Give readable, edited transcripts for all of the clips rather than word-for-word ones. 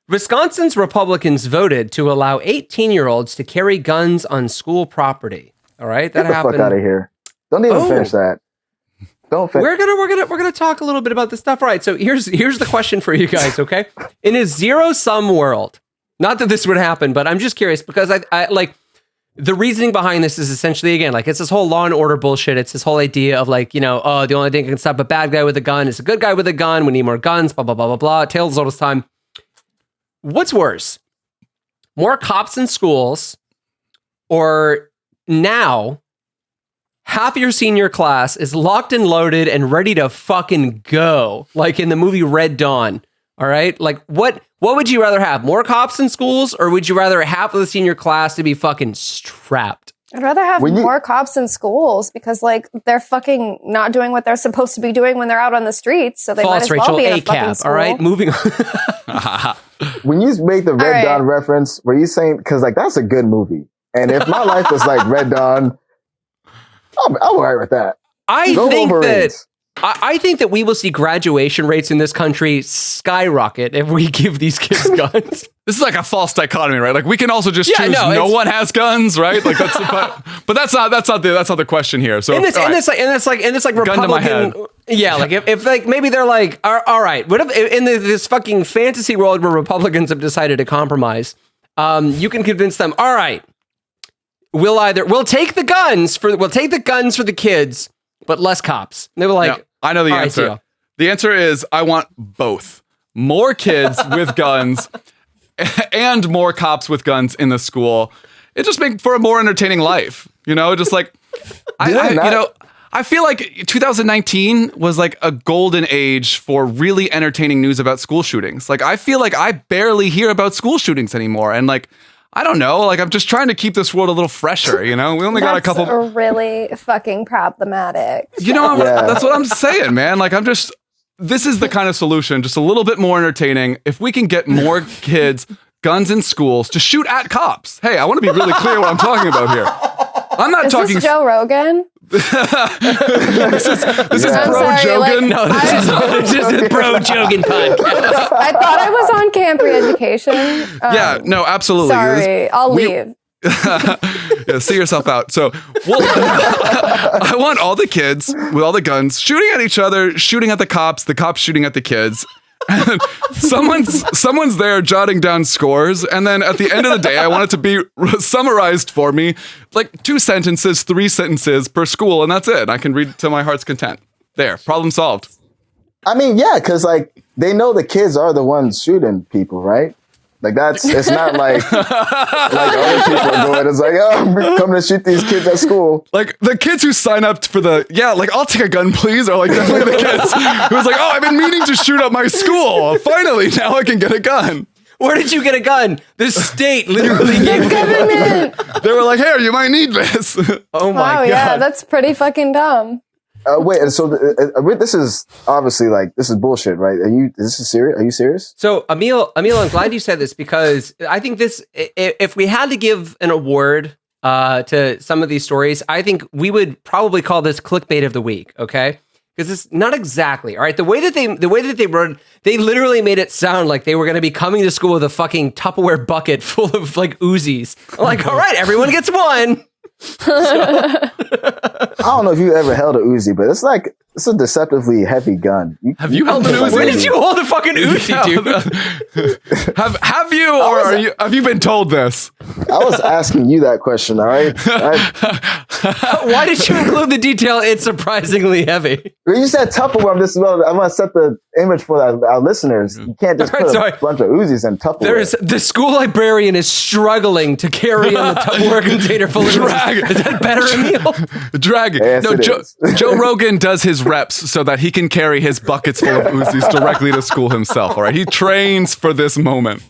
Wisconsin's Republicans voted to allow 18-year-olds to carry guns on school property. All right, that happened. Get the fuck out of here! Don't even finish that. Don't finish. We're gonna talk a little bit about this stuff. All right, so here's the question for you guys. Okay, in a zero-sum world, not that this would happen, but I'm just curious because I like the reasoning behind this is essentially again like it's this whole law and order bullshit. It's this whole idea of like the only thing that can stop a bad guy with a gun is a good guy with a gun. We need more guns. Blah blah blah blah blah. Tales all this time. What's worse? More cops in schools, or now half your senior class is locked and loaded and ready to fucking go, like in the movie Red Dawn. All right, like what would you rather have? More cops in schools, or would you rather half of the senior class to be fucking strapped? I'd rather have more cops in schools because, like, they're fucking not doing what they're supposed to be doing when they're out on the streets. So they might as well be in a fucking school. All right, moving on. When you make the Red Dawn reference, were you saying, because, like, that's a good movie. And if my life was like Red Dawn, I'm all right with that. I think that we will see graduation rates in this country skyrocket if we give these kids guns. This is like a false dichotomy, right? Like we can also just choose no one has guns, right? Like that's but that's not the question here. So and it's like Republican, gun to my head. Yeah, like if like maybe they're like, all right, what if in this fucking fantasy world where Republicans have decided to compromise, you can convince them, all right, we'll take the guns for the kids, but less cops. And they were like, I know the answer. Right, the answer is I want both. More kids with guns and more cops with guns in the school. It just makes for a more entertaining life. Just like I feel like 2019 was like a golden age for really entertaining news about school shootings. Like I feel like I barely hear about school shootings anymore. And like I don't know, like I'm just trying to keep this world a little fresher, We only got a couple. That's really fucking problematic. That's what I'm saying, man. Like this is the kind of solution, just a little bit more entertaining. If we can get more kids, guns in schools to shoot at cops. Hey, I want to be really clear what I'm talking about here. I'm not talking. Is this Joe Rogan? this is pro Jogan. No, this is a pro Jogan podcast. I thought I was on Camp Re-Education. Yeah, no, absolutely. Sorry, I'll leave. Yeah, see yourself out. So I want all the kids with all the guns shooting at each other, shooting at the cops shooting at the kids. And someone's there jotting down scores, and then at the end of the day, I want it to be summarized for me, like 2 sentences, 3 sentences per school, and that's it. I can read to my heart's content. There, problem solved. I mean, yeah, because like they know the kids are the ones shooting people, right? Like it's not like other people are doing. It's like, I'm coming to shoot these kids at school. Like the kids who sign up for like I'll take a gun, please, are like definitely the kids who's like, I've been meaning to shoot up my school. Finally, now I can get a gun. Where did you get a gun? The state literally gave the government. They were like, here, you might need this. Oh my god. Yeah, that's pretty fucking dumb. Wait, and so this is obviously like this is bullshit, right? This is serious? Are you serious? So Emil, I'm glad you said this because I think this. If we had to give an award to some of these stories, I think we would probably call this clickbait of the week. Okay, because it's not exactly all right. The way that they wrote, they literally made it sound like they were going to be coming to school with a fucking Tupperware bucket full of like Uzis. I'm like, all right, everyone gets one. I don't know if you ever held a Uzi, but it's a deceptively heavy gun. Have you held an Uzi? Where did you hold a fucking Uzi, dude? have you, or have you been told this? I was asking you that question, all right? Why did you include the detail? It's surprisingly heavy. When you said Tupperware, I'm going to set the image for our listeners. You can't just put a bunch of Uzis in Tupperware. The school librarian is struggling to carry on the Tupperware container full of Uzis. Is that better, Emil? Dragon. Yes, no, Joe Rogan does his reps so that he can carry his buckets full of Uzis directly to school himself. All right, he trains for this moment.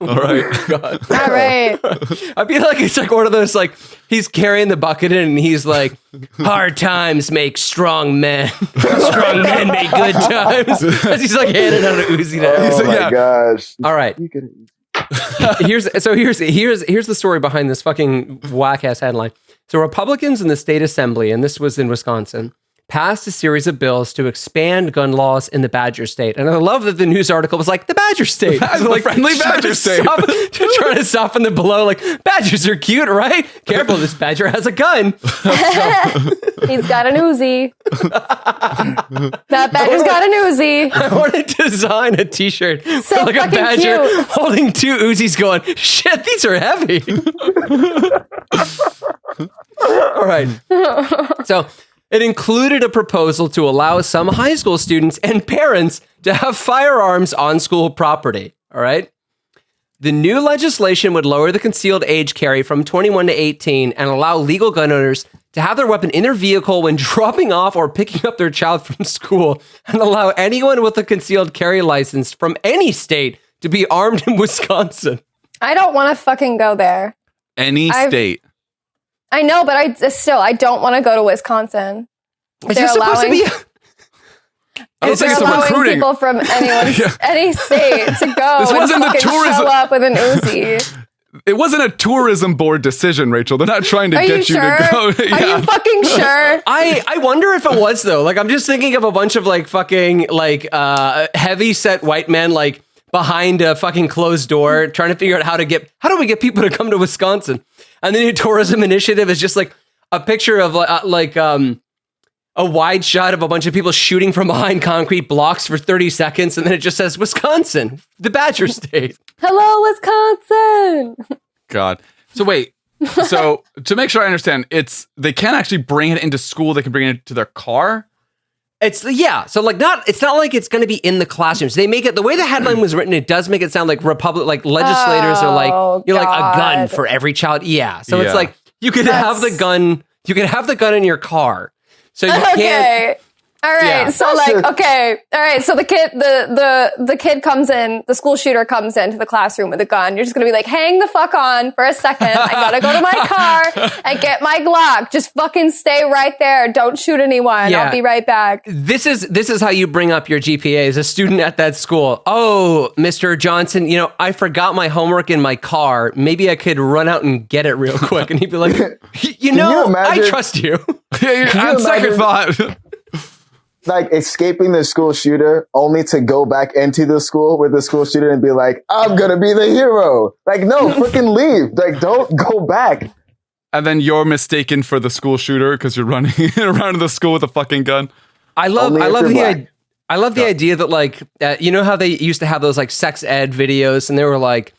All right, God. All right. I feel like it's like one of those like he's carrying the bucket in and he's like, hard times make strong men. Strong men make good times. As he's like handing out an Uzi now. Oh my gosh! All right. Here's the story behind this fucking whack ass headline. So Republicans in the state assembly, and this was in Wisconsin, passed a series of bills to expand gun laws in the Badger State. And I love that the news article was like, the Badger State. The like, friendly Badger State. Trying to soften the blow. Like, badgers are cute, right? Careful, this badger has a gun. He's got an Uzi. That badger's got an Uzi. I want to design a t-shirt So like a fucking badger cute. holding 2 Uzis going, shit, these are heavy. All right. So it included a proposal to allow some high school students and parents to have firearms on school property. All right. The new legislation would lower the concealed age carry from 21 to 18 and allow legal gun owners to have their weapon in their vehicle when dropping off or picking up their child from school, and allow anyone with a concealed carry license from any state to be armed in Wisconsin. I don't want to fucking go there. Any state. I know, but I don't want to go to Wisconsin. Is this supposed to be? I don't think it's a allowing recruiting. people from any state to go This and wasn't the fucking tourism- show up with an Uzi. It wasn't a tourism board decision, Rachel. They're not trying to Are you get you sure? to go. Are you fucking sure? I wonder if it was though. Like, I'm just thinking of a bunch of like fucking like heavy set white men like behind a fucking closed door trying to figure out how do we get people to come to Wisconsin? And the new tourism initiative is just like a picture of a wide shot of a bunch of people shooting from behind concrete blocks for 30 seconds, and then it just says Wisconsin, the Badger State. Hello, Wisconsin. God. So wait. So to make sure I understand, they can't actually bring it into school. They can bring it to their car. So like it's not like it's going to be in the classrooms. They make it the way the headline was written. It does make it sound like legislators are like a gun for every child. Yeah. So it's like you could have the gun. You could have the gun in your car. So you can't. All right. Yeah. So all right. So the kid comes in, the school shooter comes into the classroom with a gun. You're just going to be like, hang the fuck on for a second. I got to go to my car and get my Glock. Just fucking stay right there. Don't shoot anyone. Yeah. I'll be right back. This is how you bring up your GPA as a student at that school. Oh, Mr. Johnson, I forgot my homework in my car. Maybe I could run out and get it real quick. And he'd be like, I trust you. On second thought. Like escaping the school shooter only to go back into the school with the school shooter and be like, I'm going to be the hero. Like, no, freaking leave. Like, don't go back. And then you're mistaken for the school shooter because you're running around the school with a fucking gun. I love the idea that like, you know how they used to have those like sex ed videos and they were like,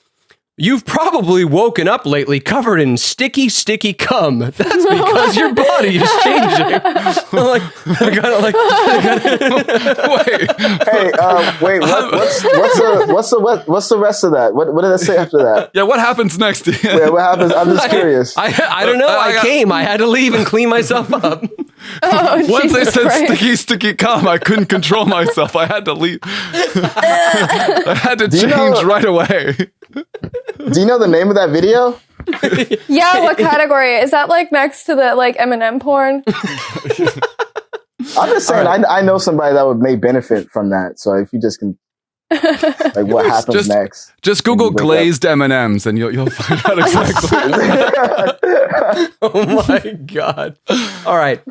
you've probably woken up lately covered in sticky cum. That's because your body is changing. I'm like, Wait, what's the rest of that? What did I say after that? Yeah, what happens next? Wait, what happens? I'm just curious. I don't know. I came. I had to leave and clean myself up. Once they said sticky cum, I couldn't control myself. I had to leave. I had to change right away. Do you know the name of that video? Yeah, what category? Is that like next to the like Eminem porn? I'm just saying, I know somebody that may benefit from that. So if you just can, like, what happens next? Just Google glazed M&Ms and you'll find out exactly. Oh my God. All right.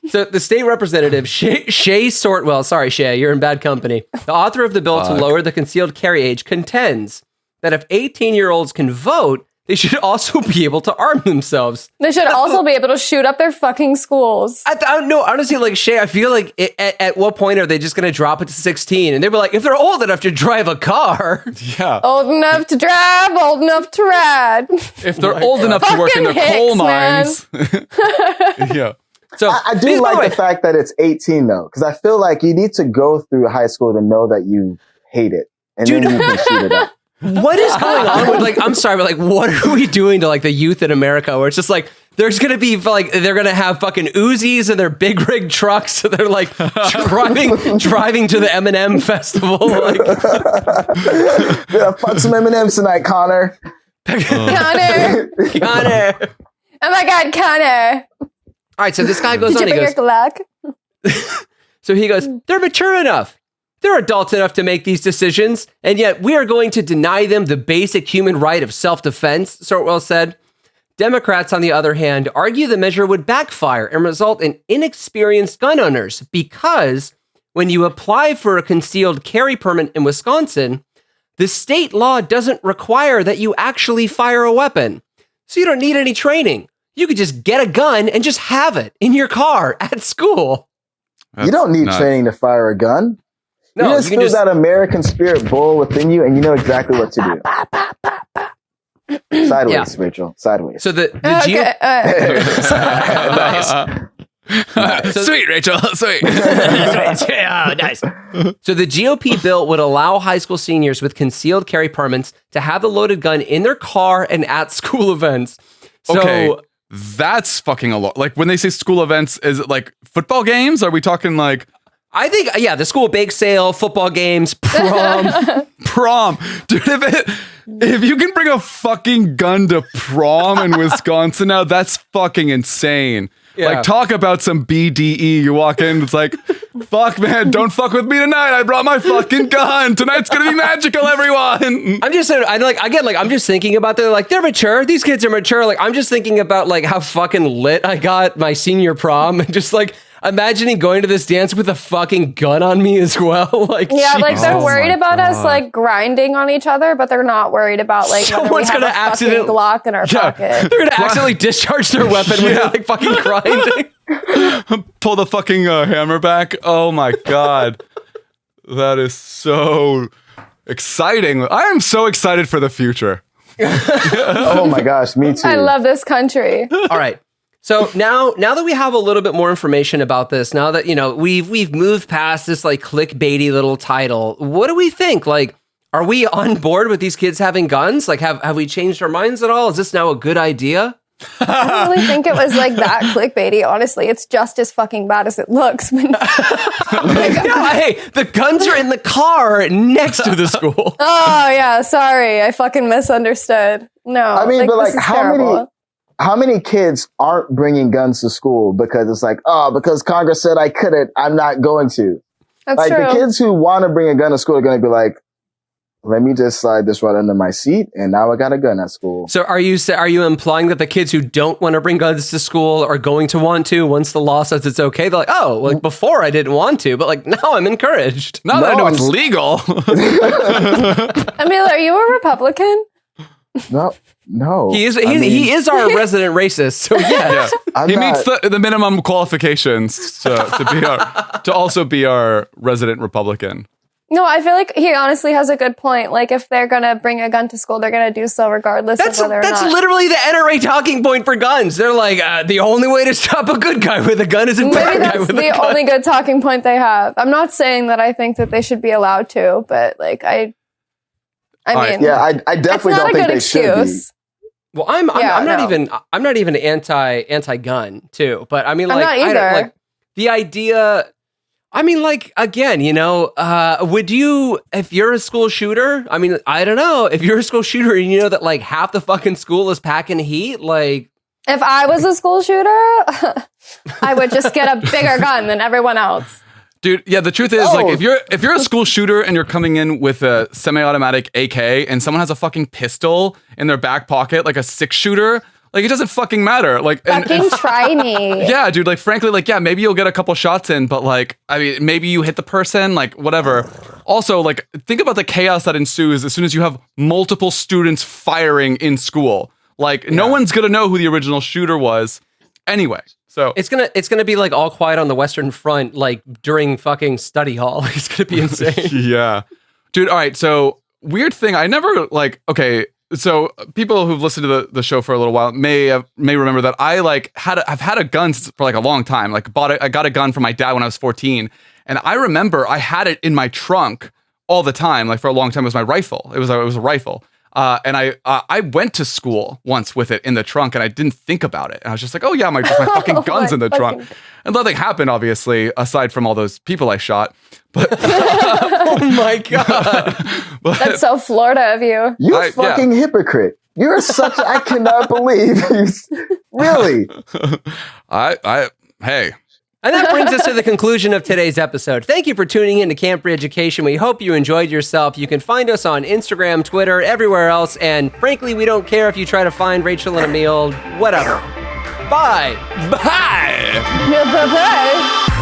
So the state representative, Shea Sortwell, sorry, Shea, you're in bad company. The author of the bill to lower the concealed carry age contends that if 18-year-olds can vote, they should also be able to arm themselves. They should also be able to shoot up their fucking schools. I don't know. Honestly, like, Shea, I feel like at what point are they just going to drop it to 16? And they were like, if they're old enough to drive a car. Yeah. Old enough to drive, old enough to ride. If they're old enough to work in the coal mines. Yeah. So I do like the fact that it's 18, though, because I feel like you need to go through high school to know that you hate it. And then you can shoot it up. What is going on with, like, I'm sorry, but like, what are we doing to like the youth in America where it's just like, there's going to be like, they're going to have fucking Uzis and their big rig trucks. So they're like driving to the M&M festival. Like, yeah, fuck some M&Ms tonight, Connor. Connor. Oh my God, Connor. All right. So this guy goes on. Did you bring your Glock? So he goes, they're mature enough. They're adults enough to make these decisions, and yet we are going to deny them the basic human right of self-defense, Sortwell said. Democrats, on the other hand, argue the measure would backfire and result in inexperienced gun owners because when you apply for a concealed carry permit in Wisconsin, the state law doesn't require that you actually fire a weapon. So you don't need any training. You could just get a gun and just have it in your car at school. You don't need training to fire a gun. No, you just feel that American spirit boil within you, and you know exactly what to do. Sideways, Rachel. Sideways. So the Nice. Sweet, Rachel. Sweet. Nice. So the GOP bill would allow high school seniors with concealed carry permits to have the loaded gun in their car and at school events. So, okay, that's fucking a lot. Like when they say school events, is it like football games? Are we talking like? I think, the school bake sale, football games, prom. Prom. Dude, if you can bring a fucking gun to prom in Wisconsin now, that's fucking insane. Yeah. Like, talk about some BDE. You walk in, it's like, fuck, man, don't fuck with me tonight. I brought my fucking gun. Tonight's gonna be magical, everyone. I'm just I'm just thinking about they're mature. These kids are mature. Like, I'm just thinking about like how fucking lit I got my senior prom and just like imagining going to this dance with a fucking gun on me as well. Like, yeah, like they're worried about God. us like grinding on each other, but they're not worried about like whether we have a fucking Glock in our pocket. They're gonna accidentally discharge their weapon when they're like fucking grinding. Pull the fucking hammer back. Oh my God. That is so exciting. I am so excited for the future. Oh my gosh, me too. I love this country. All right. So now that we have a little bit more information about this, now that, we've moved past this like clickbaity little title, what do we think? Like, are we on board with these kids having guns? Like, have we changed our minds at all? Is this now a good idea? I don't really think it was like that clickbaity, honestly. It's just as fucking bad as it looks. Hey, the guns are in the car next to the school. Oh, yeah, sorry. I fucking misunderstood. No, I mean, but like, this is terrible. How many kids aren't bringing guns to school because it's like, because Congress said I couldn't, I'm not going to. That's like true. The kids who want to bring a gun to school are going to be like, let me just slide this right under my seat, and now I got a gun at school. So are you implying that the kids who don't want to bring guns to school are going to want to once the law says it's okay? They're like, oh, like before I didn't want to, but like now I'm encouraged. Now that I know it's legal. Emil, are you a Republican? No. He is our resident racist. So yes. Yeah. He meets the minimum qualifications to also be our resident Republican. No, I feel like he honestly has a good point. Like, if they're going to bring a gun to school, they're going to do so regardless of whether or not. That's literally the NRA talking point for guns. They're like, the only way to stop a good guy with a gun is a bad guy with a gun. Maybe that's the only good talking point they have. I'm not saying that I think that they should be allowed to, but like, I mean, yeah, I definitely don't think they should be. Well, I'm not even anti-gun too, but I mean, like, I'm not either. I don't, like the idea. I mean, like, again, would you, if you're a school shooter, I mean, I don't know, if you're a school shooter and you know that like half the fucking school is packing heat, like. If I was a school shooter, I would just get a bigger gun than everyone else. Dude, yeah, the truth is, like, if you're a school shooter and you're coming in with a semi-automatic AK and someone has a fucking pistol in their back pocket, like a 6-shooter, like, it doesn't fucking matter. Like, fucking try me. Yeah, dude, like, frankly, like, yeah, maybe you'll get a couple shots in, but like, I mean, maybe you hit the person, like, whatever. Also, like, think about the chaos that ensues as soon as you have multiple students firing in school. Like, no one's gonna know who the original shooter was anyway. So it's gonna be like All Quiet on the Western Front, like during fucking study hall. It's gonna be insane. Yeah, dude. All right. So weird thing. I never like. Okay. So people who've listened to the show for a little while may remember that I've had a gun for like a long time. Like I got a gun from my dad when I was 14, and I remember I had it in my trunk all the time. Like for a long time, it was my rifle. It was a rifle. And I went to school once with it in the trunk, and I didn't think about it. And I was just like, oh yeah, my fucking gun's in the trunk. And nothing happened, obviously, aside from all those people I shot. But oh my God. That's so Florida of you. You fucking hypocrite. You're such I cannot believe you. Really? Hey. And that brings us to the conclusion of today's episode. Thank you for tuning in to Camp Re-Education. We hope you enjoyed yourself. You can find us on Instagram, Twitter, everywhere else. And frankly, we don't care if you try to find Rachel and Emil, whatever. Bye. Bye. Bye-bye.